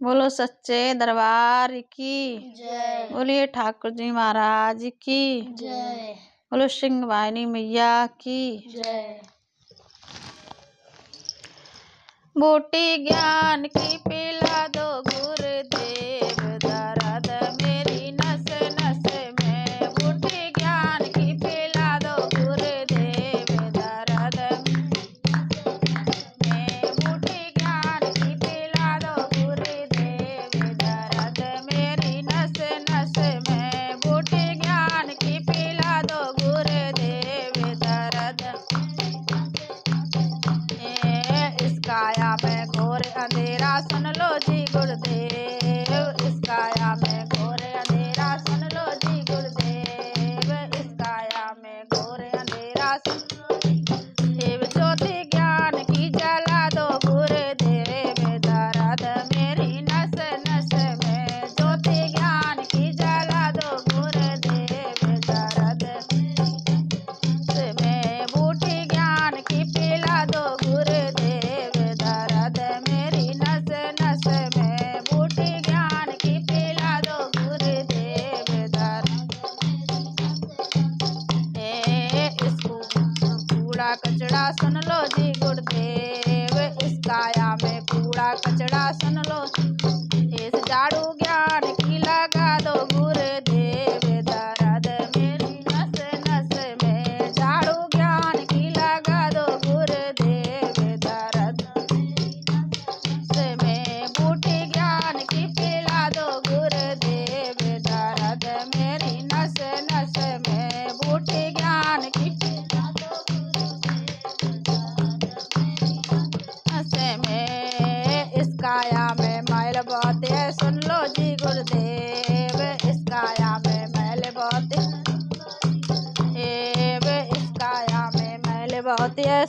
बोलो सच्चे दरबार की जय। बोलिए ठाकुर जी महाराज की जय। बोलो सिंह वाहिनी मैया की जय। बूटी ज्ञान की पिला दो गुरुदेव दर्द मेरी नस नस में। बूटी ज्ञान की पिला दो गुरुदेव दर्द में। बूटी ज्ञान की पिला दो गुरुदेव दर्द मेरी नस नस में। बूटी ज्ञान की पिला दो गुरुदेव दर्द। इस काया में घोर अंधेरा सुन लो जी गुरुदेव। इस काया में घोर अंधेरा सुन लो जी गुरुदेव। इस काया में घोर अंधेरा सुन लो देव। ज्योति ज्ञान की जला दो गुरुदेव दर्द मेरी नस नस में। ज्योति ज्ञान की जला दो गुरुदेव दर्द में। बूटी ज्ञान की पिला दो गुरुदेव दर्द मेरी नस नस में। बूटी ज्ञान की पिला दो गुरुदेव दर्द। इसको कूड़ा कचड़ा सुन लो जी गुरुदेव। इस काया में कूड़ा कचड़ा सुन लो। इस झाड़ू ज्ञान की लगा दो गुरुदेव दर्द मेरी नस नस में। झाड़ू ज्ञान की लगा दो गुरुदेव दर्द में। बूटी ज्ञान की पिला दो गुरुदेव दर्द मेरी नस नस में। बूटी ज्ञान की पिला दो नस में। इस काया में मैल बहुत है सुन लो जी गुरुदेव। इस काया में मैल बहुत है। इस काया में मैल बहुत है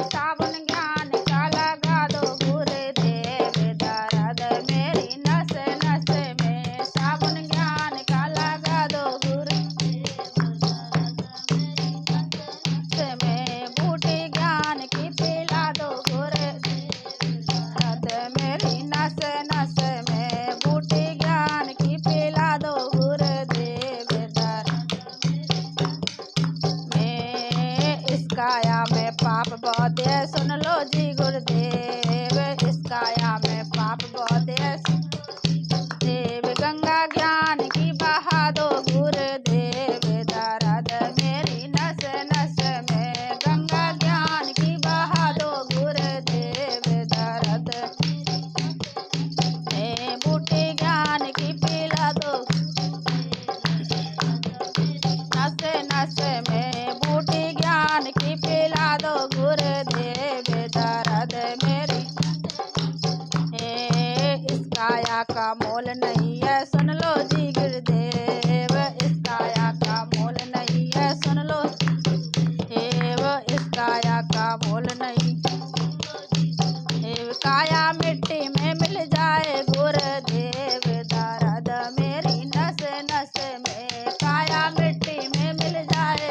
साबुन ज्ञान का लगा दो गुरुदेव दर्द मेरी नस नस में। साबुन ज्ञान का लगा दो गुरुदेव में। बूटी ज्ञान की पिला दो गुरुदेव दर्द मेरी नस नस में। बूटी ज्ञान की पिला दो गुरुदेव दर्द में। इस काया में पाप बहुत है सुन लो जी गुरुदेव। इस काया में पाप बहुत है देव। गंगा ज्ञान की बहा दो गुरुदेव दर्द मेरी नस नस में। गंगा ज्ञान की बहा दो गुरुदेव दर्द में। बूटी ज्ञान की पिला दो नस नस में। बूटी ज्ञान की पिला दो गुरुदेव दर्द मेरी। इस काया का मोल नहीं है सुन लो जी गुरुदेव। इस काया का मोल नहीं है सुन लो इस काया का मोल नहीं। काया मिट्टी में मिल जाए गुरुदेव दर्द मेरी नस नस में। काया मिट्टी में मिल जाए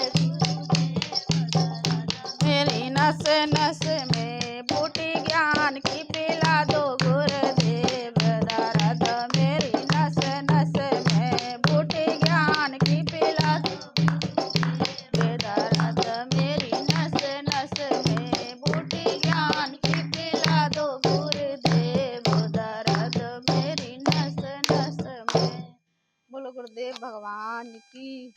मेरी नस नस में। बूटी ज्ञान की पिला दो गुरुदेव दर्द मेरी नस नस में। बूटी ज्ञान की पिला दो दर्द मेरी नस नस में। बूटी ज्ञान की पिला दो गुरुदेव दर्द मेरी नस नस में। बोलो गुरुदेव भगवान की।